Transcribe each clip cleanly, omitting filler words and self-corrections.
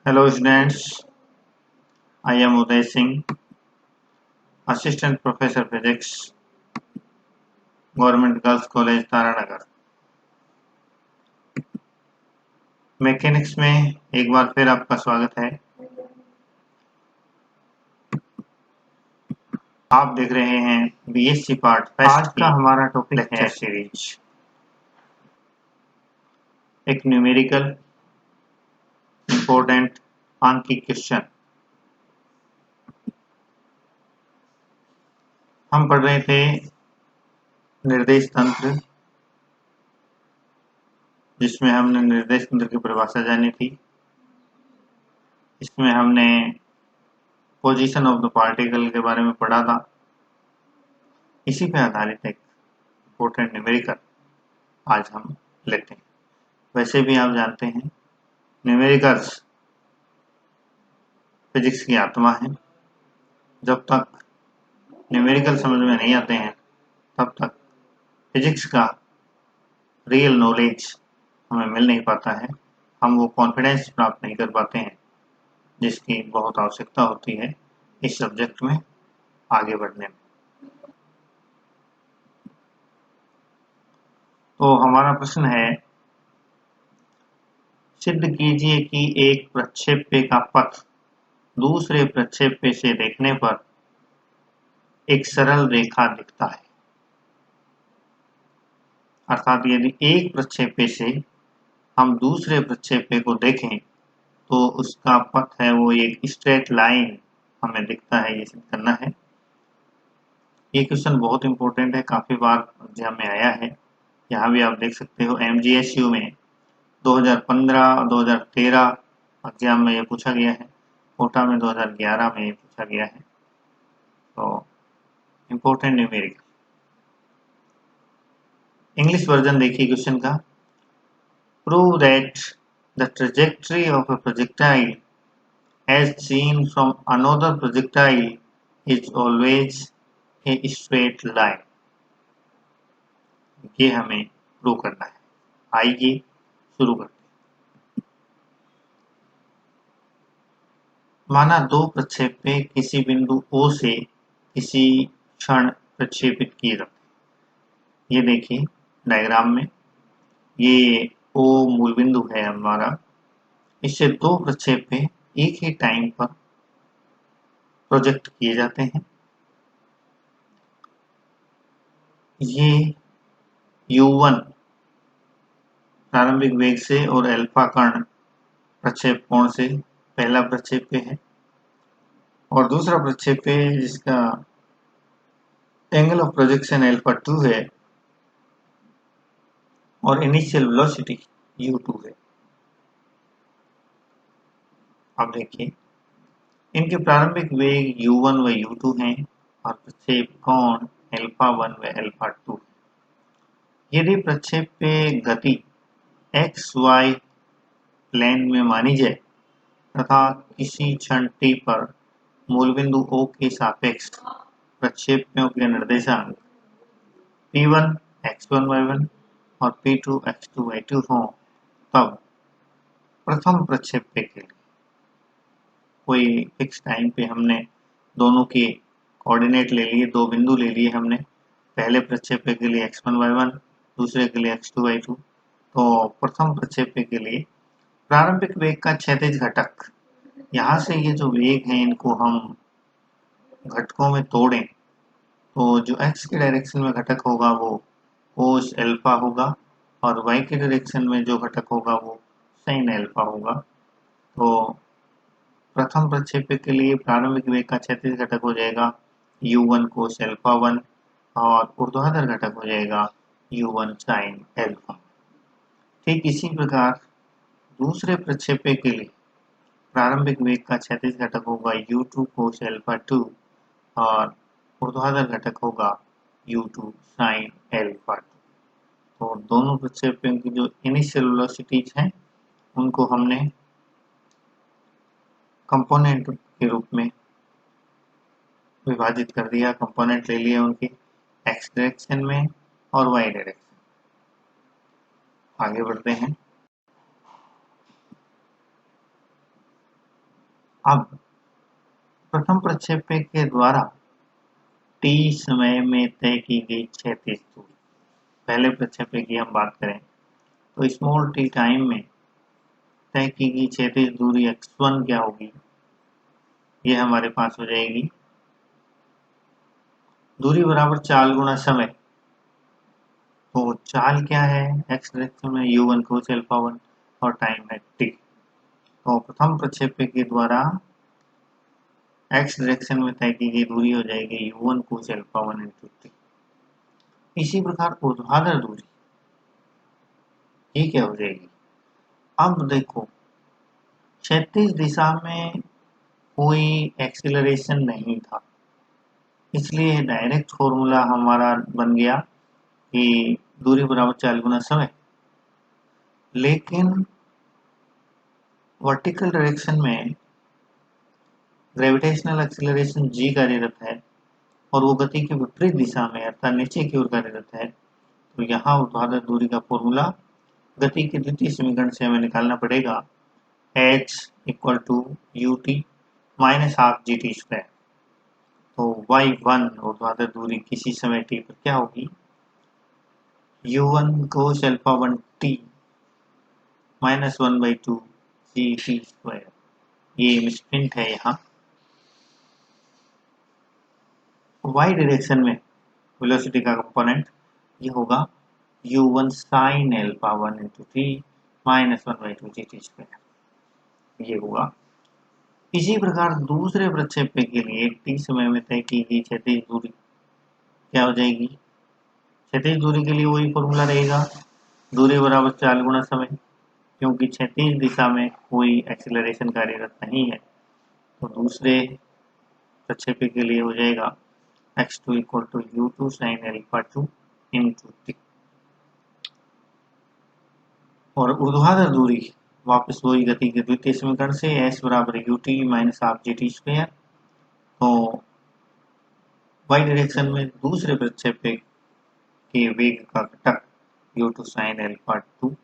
Hello students, I am Uday Singh, Assistant Professor Physics, Government Girls College Taranagar. Mechanics में एक बार फिर आपका स्वागत है। आप देख रहे हैं बीएससी पार्ट फेस्ट। आज का हमारा टॉपिक लेक्चर सीरीज एक न्यूमेरिकल इम्पोर्टेंट आंकिक क्वेश्चन। हम पढ़ रहे थे निर्देश तंत्र, जिसमें हमने निर्देश तंत्र की परिभाषा जानी थी। इसमें हमने पोजीशन ऑफ द पार्टिकल के बारे में पढ़ा था। इसी पे आधारित एक इम्पोर्टेंट न्यूमेरिकल आज हम लेते हैं। वैसे भी आप जानते हैं न्यूमेरिकल्स फिजिक्स की आत्मा है। जब तक न्यूमेरिकल समझ में नहीं आते हैं तब तक फिजिक्स का रियल नॉलेज हमें मिल नहीं पाता है। हम वो कॉन्फिडेंस प्राप्त नहीं कर पाते हैं जिसकी बहुत आवश्यकता होती है इस सब्जेक्ट में आगे बढ़ने में। तो हमारा प्रश्न है, सिद्ध कीजिए कि एक प्रक्षेप्य का पथ दूसरे प्रक्षेप्य से देखने पर एक सरल रेखा दिखता है। अर्थात यदि एक प्रक्षेप्य से हम दूसरे प्रक्षेप्य को देखें तो उसका पथ है वो एक स्ट्रेट लाइन हमें दिखता है। ये सिद्ध करना है। ये क्वेश्चन बहुत इंपॉर्टेंट है, काफी बार एग्जाम में आया है। यहाँ भी आप देख सकते हो MGSU में 2015 और 2013 एग्जाम में ये पूछा गया है। कोटा में 2011 में ये पूछा गया है। तो इम्पोर्टेंट न्यूमेरिकल। इंग्लिश वर्जन देखिए क्वेश्चन का। Prove that the trajectory of a projectile as seen from another projectile is always a straight line। ये हमें प्रूव करना है। आइए शुरू करते हैं। माना दो प्रक्षेप्य किसी बिंदु O से किसी क्षण प्रक्षेपित किए जाते हैं। ये देखिए डायग्राम में, ये O मूल बिंदु है हमारा। इससे दो प्रक्षेप्य एक ही टाइम पर प्रोजेक्ट किए जाते हैं। ये U1 प्रारंभिक वेग से और अल्फा कर्ण प्रक्षेप कोण से पहला प्रक्षेप्य है, और दूसरा प्रक्षेप्य जिसका एंगल ऑफ प्रोजेक्शन अल्फा 2 है और इनिशियल वेलोसिटी U2 है। अब देखिए इनके प्रारंभिक वेग U1 व U2 हैं और प्रक्षेप कोण अल्फा 1 व अल्फा 2। यदि प्रक्षेप्य गति XY प्लेन में मानी जाए तथा किसी क्षण t पर मूल बिंदु O के सापेक्ष प्रक्षेप्यों के निर्देशांक P1 x1 y1 और P2 x2 y2 हों, तब प्रथम प्रक्षेप्य के लिए कोई फिक्स टाइम पे हमने दोनों के कोऑर्डिनेट ले लिए, दो बिंदु ले लिए हमने। पहले प्रक्षेप्य के लिए x1 y1, दूसरे के लिए x2 y2। तो प्रथम प्रक्षेप्य के लिए प्रारंभिक वेग का क्षैतिज घटक, यहाँ से ये जो वेग हैं इनको हम घटकों में तोड़ें तो जो x के डायरेक्शन में घटक होगा वो कोस अल्फा होगा और y के डायरेक्शन में जो घटक होगा वो साइन अल्फा होगा। तो प्रथम प्रक्षेप्य के लिए प्रारंभिक वेग का क्षैतिज घटक हो जाएगा U1 कोस अल्फा 1 और ऊर्ध्वाधर घटक हो जाएगा U1 साइन अल्फा। ठीक इसी प्रकार दूसरे प्रक्षेप्य के लिए प्रारंभिक वेग का क्षैतिज घटक होगा U2 कोस अल्फा 2 और ऊर्ध्वाधर घटक होगा U2 साइन अल्फा 2। तो दोनों प्रक्षेप्यों की जो इनिशियल वेलोसिटीज हैं उनको हमने कंपोनेंट के रूप में विभाजित कर दिया। कंपोनेंट ले लिए उनके x डायरेक्शन में और y डायरेक्शन। आगे बढ़ते हैं। अब प्रथम प्रक्षेप्य के द्वारा t समय में तय की गई क्षैतिज दूरी, पहले प्रक्षेप्य की हम बात करें तो स्मॉल t टाइम में तय की गई क्षैतिज दूरी x1 क्या होगी, ये हमारे पास हो जाएगी दूरी बराबर चाल गुणा समय। तो चाल क्या है, x डायरेक्शन में u1 cos अल्फा 1 और टाइम है t। तो प्रथम प्रक्षेप्य के द्वारा x डायरेक्शन में तय की गई दूरी हो जाएगी u1 cos alpha 1 into t। इसी प्रकार ऊर्ध्वाधर दूरी ये क्या हो जाएगी, अब देखो क्षैतिज दिशा में कोई एक्सीलरेशन नहीं था, इसलिए डायरेक्ट फॉर्मूला हमारा बन गया कि दूरी बराबर चाल गुना समय। लेकिन वर्टिकल डायरेक्शन में ग्रेविटेशनल एक्सीलरेशन g कार्यरत है और वो गति की विपरीत दिशा में अर्थात नीचे की ओर कार्यरत है। तो यहाँ ऊर्ध्वाधर दूरी का फॉर्मूला गति के द्वितीय समीकरण से हमें निकालना पड़ेगा, h equal to u t minus half g t square. तो y1 ऊर्ध्वाधर दूरी किसी समय t पर क्या होगी, u1 cos alpha 1 t minus 1/2 जी टी स्क्वायर। ये मिसप्रिंट है यहाँ। y डायरेक्शन में वेलोसिटी का कंपोनेंट ये होगा u1 sin alpha 1 into t minus 1/2 जी टी स्क्वायर, ये होगा। इसी प्रकार दूसरे प्रक्षेप्य के लिए t समय में तय की गई क्षैतिज दूरी क्या हो जाएगी, क्षैतिज दूरी के लिए वही फॉर्मूला रहेगा, दूरी बराबर चाल गुणा समय, क्योंकि क्षैतिज दिशा में कोई एक्सीलरेशन कार्यरत नहीं है। तो दूसरे प्रक्षेप्य के लिए हो जाएगा x2 equal to u2 sin alpha 2 into t। और ऊर्ध्वाधर दूरी वापस वही गति के द्वितीय समीकरण से s बराबर ut minus half g t square. तो y डायरेक्शन में दूसरे प्रक्षेप्य के वेग का घटक u2 sin alpha 2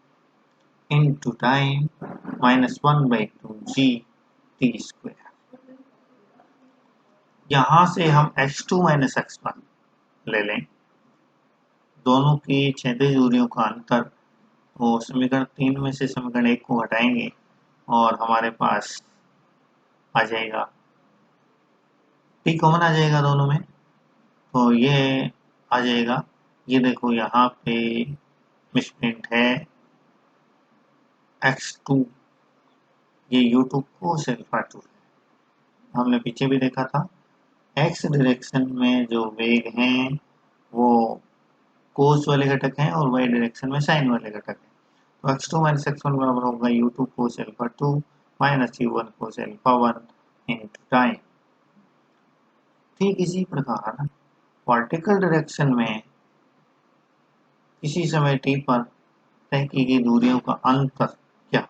into time minus 1/2 जी टी स्क्वायर। यहाँ से हम x2 माइनस x1 ले लें, दोनों की क्षैतिज दूरियों का अंतर, तो समीकरण 3 में से समीकरण 1 को हटाएंगे और हमारे पास आ जाएगा t कॉमन आ जाएगा दोनों में, तो ये आ जाएगा, ये देखो यहाँ पे मिसप्रिंट है x2, ये u2 cos अल्फा 2 है। हमने पीछे भी देखा था x डायरेक्शन में जो वेग हैं वो कोस वाले घटक हैं और y डायरेक्शन में साइन वाले घटक हैं। तो x2 माइनस x1 बराबर होगा u2 cos alpha 2 minus u1 cos alpha 1 into time. ठीक इसी प्रकार वर्टिकल डायरेक्शन में किसी समय t पर तय की गई दूरियों का अंतर क्या,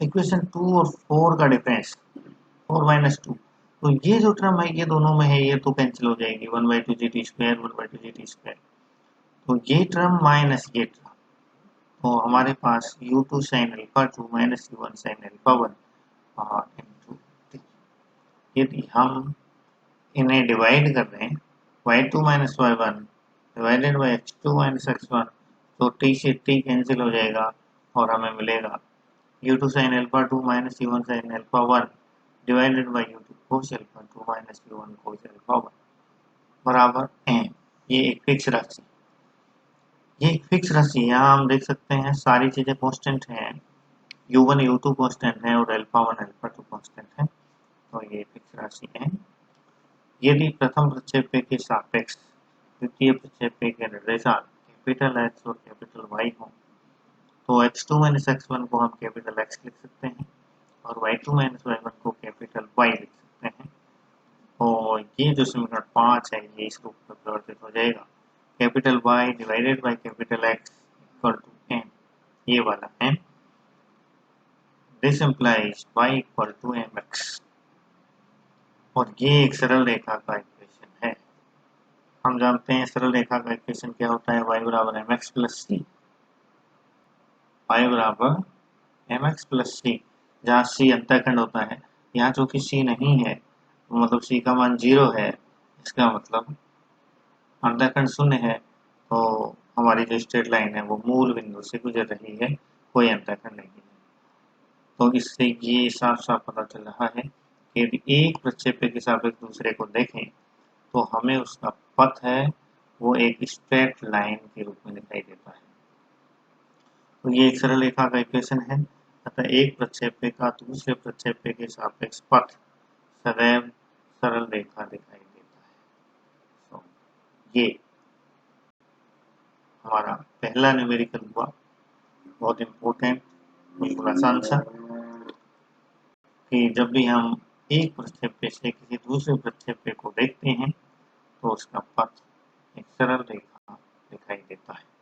इक्वेशन 2 और 4 का डिफरेंस 4 माइनस 2, तो ये जो टर्म है ये दोनों में है, ये तो कैंसिल हो जाएगी 1/2 जी टी स्क्वायर 1/2 जी टी स्क्वायर। तो ये टर्म माइनस ये टर्म, तो हमारे पास u2 sin alpha 2 minus u1 sin alpha 1 into t। यदि हम इन्हें डिवाइड कर दें y2 minus y1 divided by x2 minus x1, तो t से t कैंसिल हो जाएगा और हमें मिलेगा u2 sin alpha 2 minus u1 sin alpha 1 divided by u2 cos alpha 2 minus u1 cos alpha 1 बराबर m। ये एक फिक्स राशि, ये एक फिक्स राशि, यहाँ हम देख सकते हैं सारी चीजें कांस्टेंट हैं, u1 u2 कांस्टेंट है और अल्फा 1 अल्फा 2 कांस्टेंट है, तो ये फिक्स राशि है। यदि प्रथम प्रक्षेप्य के सापेक्ष द्वितीय प्रक्षेप्य के निर्देशांक कैपिटल X और कैपिटल Y हो, तो x2 माइनस x1 को हम कैपिटल X लिख सकते हैं और y2 माइनस y1 को कैपिटल Y लिख सकते हैं। और ये जो समीकरण 5 है ये इस रूप में परिवर्तित हो जाएगा, capital Y divided by capital X equal to m, ये वाला m, this implies y equal to mx। और ये एक सरल रेखा का इक्वेशन है। हम जानते हैं सरल रेखा का इक्वेशन क्या होता है, y बराबर mx प्लस सी, y बराबर mx प्लस सी। जहाँ सी अंतःखंड होता है। यहाँ चूंकि सी नहीं है, मतलब सी का मान 0 है, इसका मतलब अंतःखंड शून्य है, तो हमारी जो स्ट्रेट लाइन है वो मूल बिंदु से गुजर रही है, कोई अंतःखंड नहीं है। तो इससे ये साफ साफ पता चल रहा है कि यदि एक प्रक्षेप्य के सापेक्ष दूसरे को देखें तो हमें उसका पथ है वो एक स्ट्रेट लाइन के रूप में दिखाई देता है। तो ये एक सरल रेखा का इक्वेशन है। अतः एक प्रक्षेप्य का दूसरे प्रक्षेप्य के सापेक्ष पथ सदैव सरल रेखा दिखाई देता है। तो ये हमारा पहला न्यूमेरिकल हुआ, बहुत इम्पोर्टेंट, बिल्कुल आसान सा, कि जब भी हम एक प्रक्षेप्य से किसी दूसरे प्रक्षेप्य को देखते हैं तो उसका पथ एक सरल रेखा दिखाई देता है।